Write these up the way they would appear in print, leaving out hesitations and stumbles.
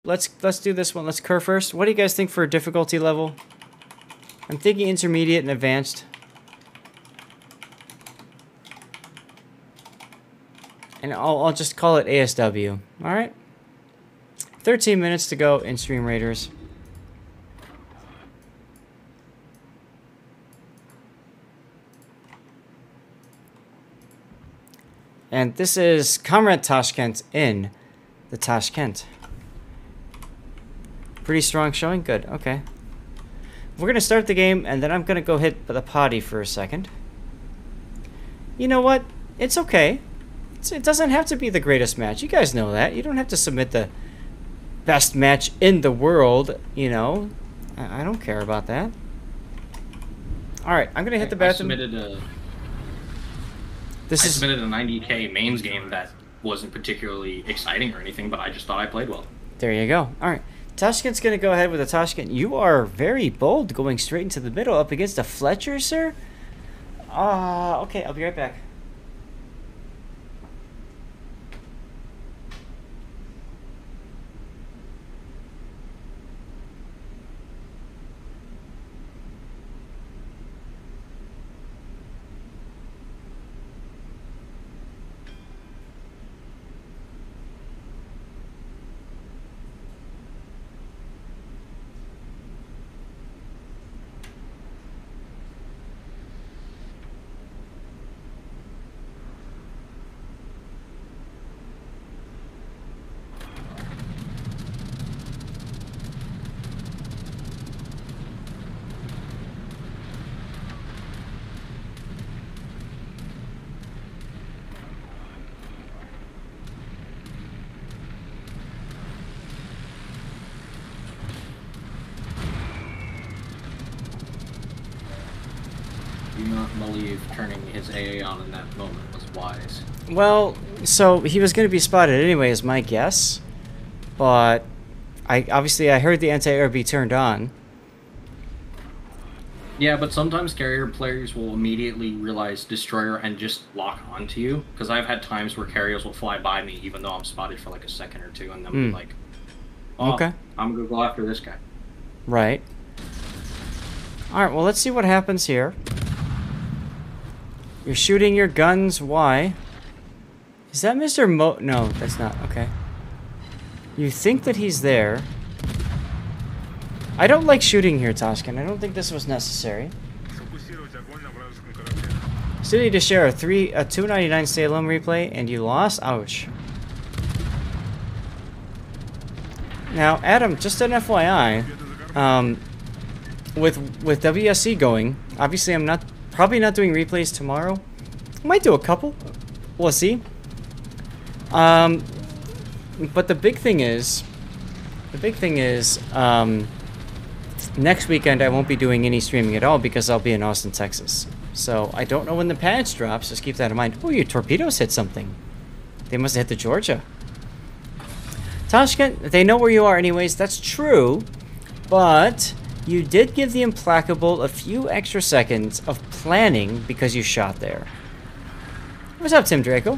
let's do this one. Let's Kerr first. What do you guys think for difficulty level? I'm thinking intermediate and advanced. And I'll just call it ASW. All right. 13 minutes to go in Stream Raiders. And this is Comrade Tashkent in the Tashkent. Pretty strong showing? Good, okay. We're going to start the game, and then I'm going to go hit the potty for a second. You know what? It's okay. It doesn't have to be the greatest match. You guys know that. You don't have to submit the best match in the world, you know. I don't care about that. Alright, I'm going to hit the bathroom. I submitted a 90k mains game that wasn't particularly exciting or anything, but I just thought I played well. There you go. Alright. Tashkent's going to go ahead with a Tashkent. You are very bold going straight into the middle up against a Fletcher, sir? Okay, I'll be right back. Do not believe turning his AA on in that moment was wise. Well, so he was going to be spotted anyway, is my guess. But I heard the anti-air be turned on. Yeah, but sometimes carrier players will immediately realize destroyer and just lock onto you. Because I've had times where carriers will fly by me even though I'm spotted for like a second or two, and then be like, "Oh, okay, I'm gonna go after this guy." Right. All right. Well, let's see what happens here. You're shooting your guns. Why? Is that Mr. No, that's not. Okay. You think that he's there. I don't like shooting here, Tashkent. I don't think this was necessary. Still need to share a 299 Salem replay, and you lost? Ouch. Now, Adam, just an FYI, with WSC going, obviously I'm probably not doing replays tomorrow. I might do a couple. We'll see. But the big thing is, next weekend I won't be doing any streaming at all because I'll be in Austin, Texas. So I don't know when the patch drops. Just keep that in mind. Oh, your torpedoes hit something. They must have hit the Georgia. Tashkent, they know where you are anyways. That's true. But you did give the Implacable a few extra seconds of planning because you shot there. What's up, Tim Draco?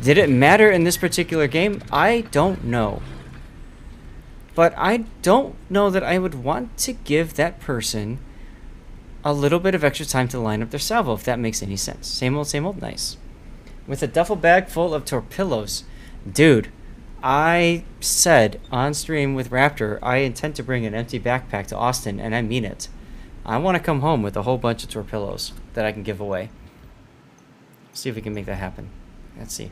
Did it matter in this particular game? I don't know. But I don't know that I would want to give that person a little bit of extra time to line up their salvo, if that makes any sense. Same old, nice. With a duffel bag full of torpedoes. Dude, I said on stream with Raptor, I intend to bring an empty backpack to Austin, and I mean it. I want to come home with a whole bunch of torpedoes that I can give away. See if we can make that happen. Let's see.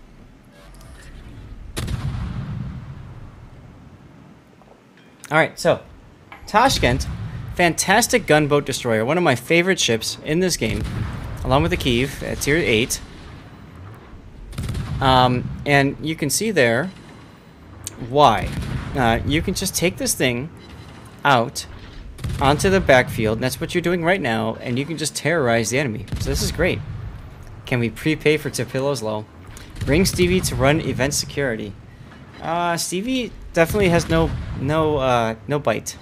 Alright, so Tashkent, fantastic gunboat destroyer, one of my favorite ships in this game, along with the Kiev at tier 8. And you can see there why. You can just take this thing out onto the backfield, and that's what you're doing right now, and you can just terrorize the enemy. So this is great. Can we prepay for Tapillo's low? Bring Stevie to run event security. Stevie definitely has no bite.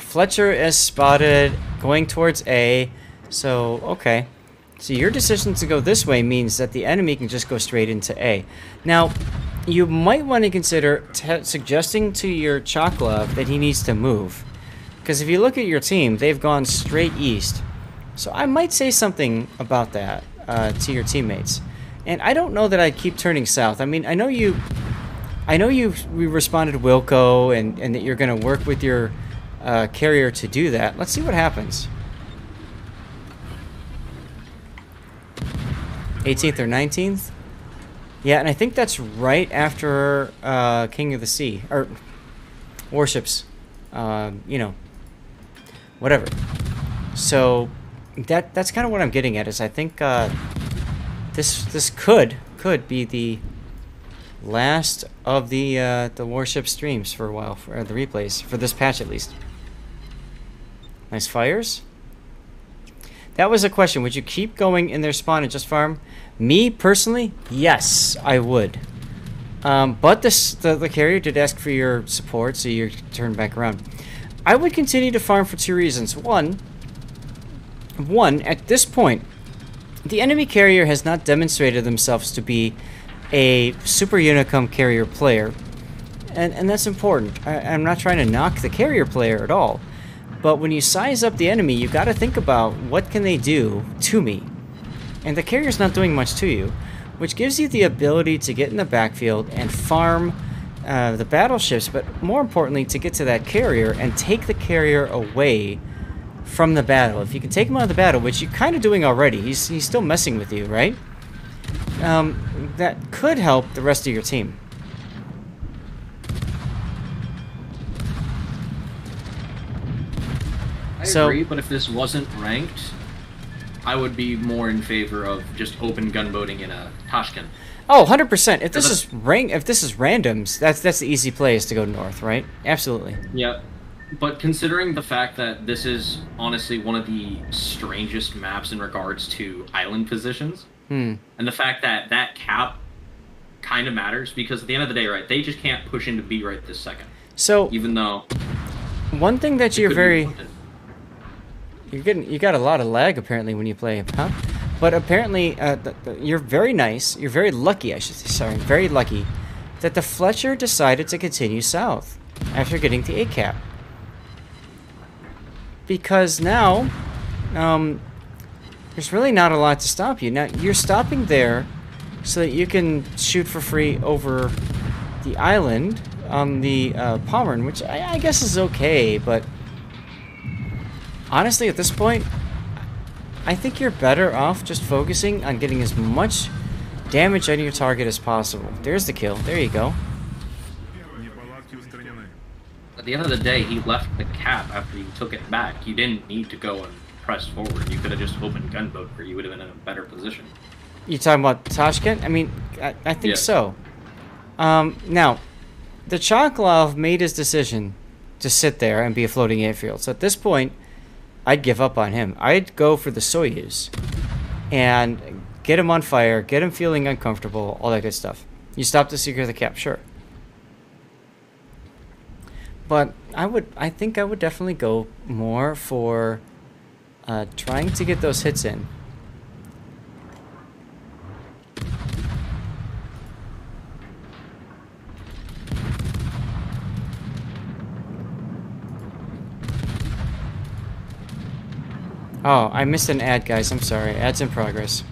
Fletcher is spotted going towards A. So, okay. So your decision to go this way means that the enemy can just go straight into A. Now, you might want to consider suggesting to your Chocolov that he needs to move. Because if you look at your team, they've gone straight east. So I might say something about that to your teammates. And I don't know that I'd keep turning south. I mean, I know you responded Wilco and that you're going to work with your carrier to do that. Let's see what happens. 18th or 19th? Yeah, and I think that's right after King of the Sea. Or Warships. You know. Whatever. So that's kind of what I'm getting at, is I think this could be the last of the Warship streams for a while, for the replays, for this patch at least. Nice fires. That was a question. Would you keep going in their spawn and just farm? Me, personally, yes, I would. But the carrier did ask for your support, so you turn back around. I would continue to farm for two reasons. One, at this point, the enemy carrier has not demonstrated themselves to be a Super Unicum carrier player. And that's important. I'm not trying to knock the carrier player at all. But when you size up the enemy, you got to think about what can they do to me. And the carrier's not doing much to you, which gives you the ability to get in the backfield and farm the battleships, but more importantly, to get to that carrier and take the carrier away from the battle. If you can take him out of the battle, which you're kind of doing already, he's still messing with you, right? That could help the rest of your team. I agree, but if this wasn't ranked, I would be more in favor of just open gunboating in a Tashkent. Oh, 100%. If this is randoms, that's the easy play, is to go north, right? Absolutely. Yeah. But considering the fact that this is honestly one of the strangest maps in regards to island positions, and the fact that that cap kind of matters, because at the end of the day, right, they just can't push into B right this second. So even though one thing that you got a lot of lag apparently when you play, huh? But apparently, you're very nice. You're very lucky, I should say. Sorry, very lucky that the Fletcher decided to continue south after getting the A cap. Because now, there's really not a lot to stop you. Now, you're stopping there so that you can shoot for free over the island on the Pommern, which I guess is okay, but honestly, at this point, I think you're better off just focusing on getting as much damage on your target as possible. There's the kill. There you go. At the end of the day, he left the cap after you took it back. You didn't need to go and press forward. You could have just opened gunboat, where you would have been in a better position. You talking about Tashkent? I mean, I think so. Now, the Chocolov made his decision to sit there and be a floating airfield. So at this point, I'd give up on him. I'd go for the Soyuz and get him on fire, get him feeling uncomfortable, all that good stuff. You stop to secure the cap, sure. But I think I would definitely go more for trying to get those hits in. Oh, I missed an ad, guys. I'm sorry. Ad's in progress.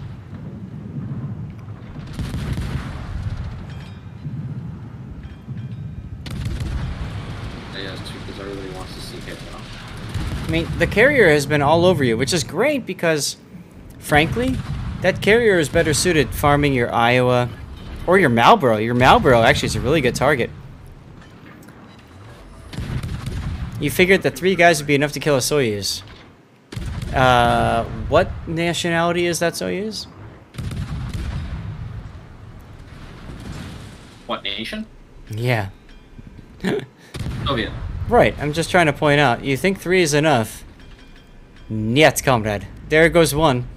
Yeah, it's true, because everybody wants to see hit now. I mean, the carrier has been all over you, which is great because, frankly, that carrier is better suited farming your Iowa or your Marlboro. Your Marlboro actually is a really good target. You figured that 3 guys would be enough to kill a Soyuz. What nationality is that Soyuz? What nation? Yeah. Soviet. Right, I'm just trying to point out. You think 3 is enough? Niet, comrade. There goes 1.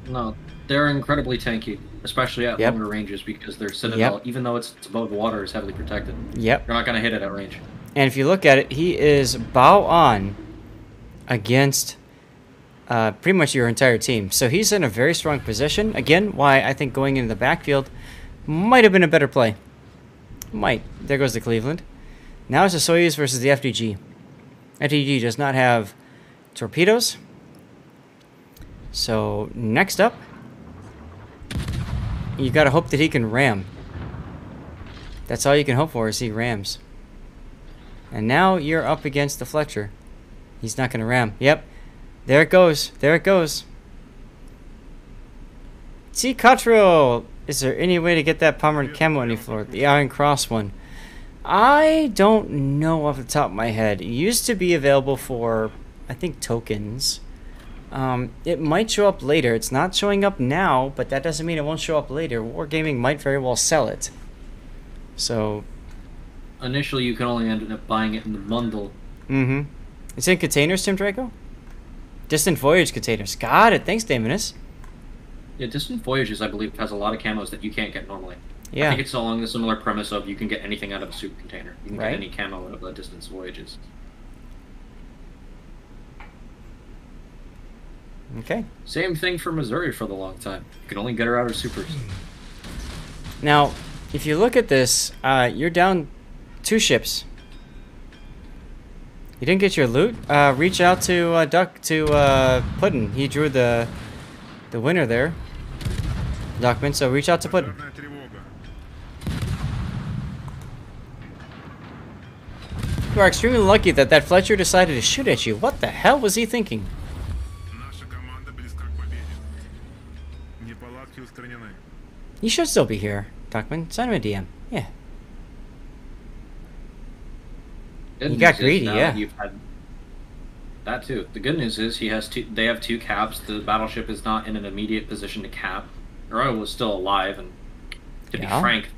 No, they're incredibly tanky, especially at longer ranges, because their citadel, even though it's above water, is heavily protected. Yep. You're not going to hit it at range. And if you look at it, he is bow on against pretty much your entire team. So he's in a very strong position. Again, why I think going into the backfield might have been a better play. Might. There goes the Cleveland. Now it's the Soyuz versus the FDG. FDG does not have torpedoes. So next up, you gotta hope that he can ram. That's all you can hope for is he rams. And now you're up against the Fletcher. He's not gonna ram. Yep. There it goes. There it goes. T. Cottrell! Is there any way to get that Pomeran camo any floor? The Iron Cross one. I don't know off the top of my head. It used to be available for, I think, tokens. It might show up later. It's not showing up now, but that doesn't mean it won't show up later. Wargaming might very well sell it. So... Initially, you can only end up buying it in the bundle. Mm-hmm. It's in containers, Tim Draco? Distant Voyage containers. Got it. Thanks, Damonus. Yeah, Distant Voyages, I believe, has a lot of camos that you can't get normally. Yeah. I think it's along the similar premise of you can get anything out of a soup container. You can Right. get any camo out of the Distant Voyages. Okay. Same thing for Missouri for the long time. You can only get her out of supers. Now, if you look at this, you're down 2 ships. You didn't get your loot? Reach out to Puddin. He drew the winner there. Duckman, so reach out to Puddin. You are extremely lucky that that Fletcher decided to shoot at you. What the hell was he thinking? You should still be here, Duckman. Send him a DM. Yeah. You got greedy, yeah. You've had that too. The good news is he has two. They have 2 caps. The battleship is not in an immediate position to cap. Arroyo was still alive, and to be frank,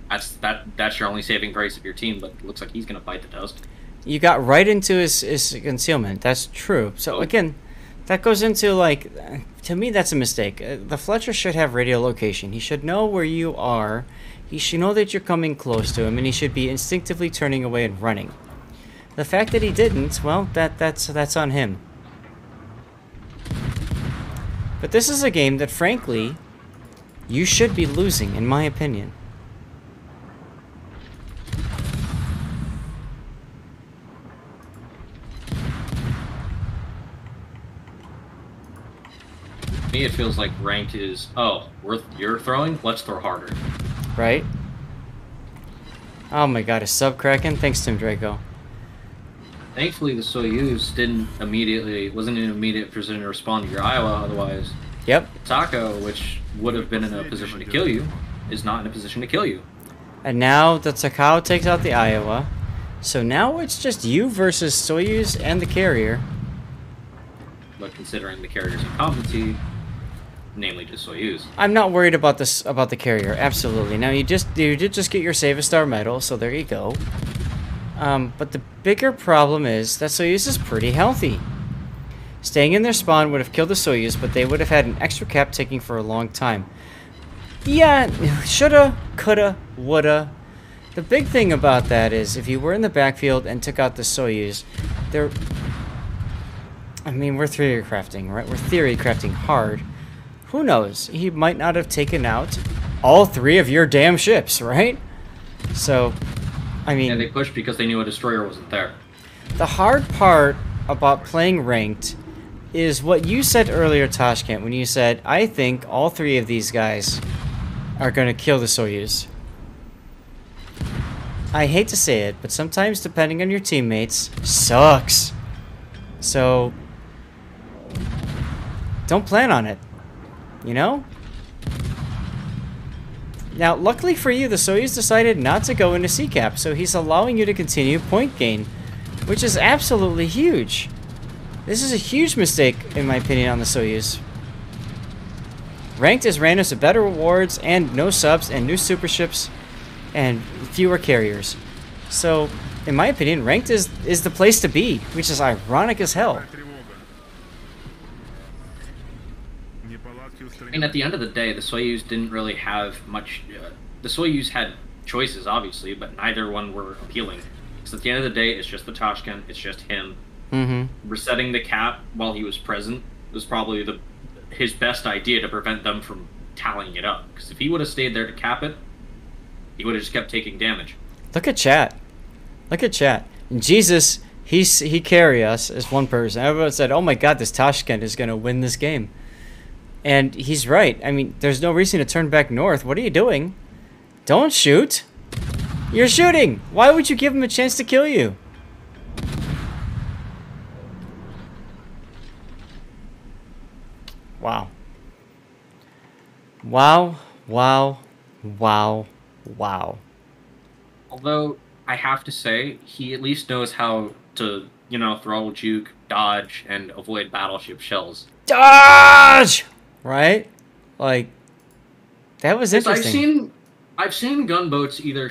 that's your only saving grace of your team. But it looks like he's gonna bite the dust. You got right into his concealment. That's true. So again, that goes into like, to me, that's a mistake. The Fletcher should have radio location. He should know where you are. He should know that you're coming close to him, and he should be instinctively turning away and running. The fact that he didn't, well, that's on him. But this is a game that, frankly, you should be losing, in my opinion. To me, it feels like ranked is, you're throwing? Let's throw harder. Right? Oh my god, a sub Kraken? Thanks, Tim Draco. Thankfully, the Soyuz wasn't in an immediate position to respond to your Iowa, otherwise. Yep. Taco, which would have been in a position to kill you, is not in a position to kill you. And now the Takao takes out the Iowa. So now it's just you versus Soyuz and the carrier. But considering the carrier's incompetency, namely just Soyuz. I'm not worried about this about the carrier. Absolutely. Now you did just get your Save a Star medal, so there you go. But the bigger problem is that Soyuz is pretty healthy. Staying in their spawn would have killed the Soyuz, but they would have had an extra cap ticking for a long time. Yeah, shoulda, coulda, woulda. The big thing about that is if you were in the backfield and took out the Soyuz, I mean, we're theory crafting, right? We're theory crafting hard. Who knows? He might not have taken out all 3 of your damn ships, right? So, I mean... Yeah, they pushed because they knew a destroyer wasn't there. The hard part about playing ranked is what you said earlier, Tashkent, when you said, I think all 3 of these guys are going to kill the Soyuz. I hate to say it, but sometimes depending on your teammates sucks. So, don't plan on it. You know? Now, luckily for you, the Soyuz decided not to go into C-cap, so he's allowing you to continue point gain, which is absolutely huge. This is a huge mistake, in my opinion, on the Soyuz. Ranked is random, so better rewards, and no subs, and new super ships, and fewer carriers. So, in my opinion, ranked is the place to be, which is ironic as hell. I mean, at the end of the day, the Soyuz didn't really have much... the Soyuz had choices, obviously, but neither one were appealing. Because at the end of the day, it's just the Tashkent, it's just him. Mm-hmm. Resetting the cap while he was present was probably the his best idea to prevent them from tallying it up. Because if he would have stayed there to cap it, he would have just kept taking damage. Look at chat. Look at chat. Jesus, he carry us as one person. Everyone said, "Oh my God, this Tashkent is gonna win this game," and he's right. I mean, there's no reason to turn back north. What are you doing? Don't shoot. You're shooting. Why would you give him a chance to kill you? Wow. Wow. Wow. Wow. Wow. Although I have to say, he at least knows how to, throttle juke, dodge, and avoid battleship shells. Dodge! Right? Like, that was interesting. I've seen gunboats either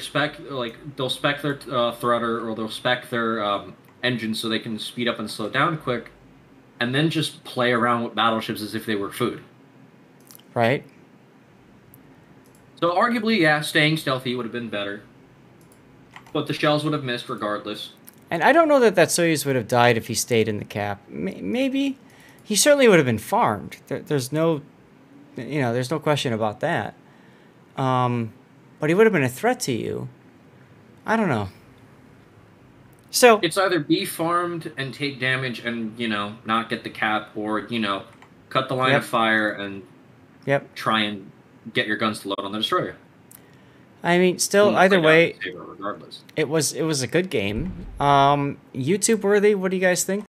they'll spec their thrutter or they'll spec their engine so they can speed up and slow down quick, and then just play around with battleships as if they were food. Right? So arguably, yeah, staying stealthy would have been better. But the shells would have missed regardless. And I don't know that Soyuz would have died if he stayed in the cap. Maybe. He certainly would have been farmed. There's no, there's no question about that. But he would have been a threat to you. I don't know. So it's either be farmed and take damage and, not get the cap, or, cut the line of fire and try and get your guns to load on the destroyer. I mean, still, either way, regardless. It was a good game. YouTube worthy. What do you guys think?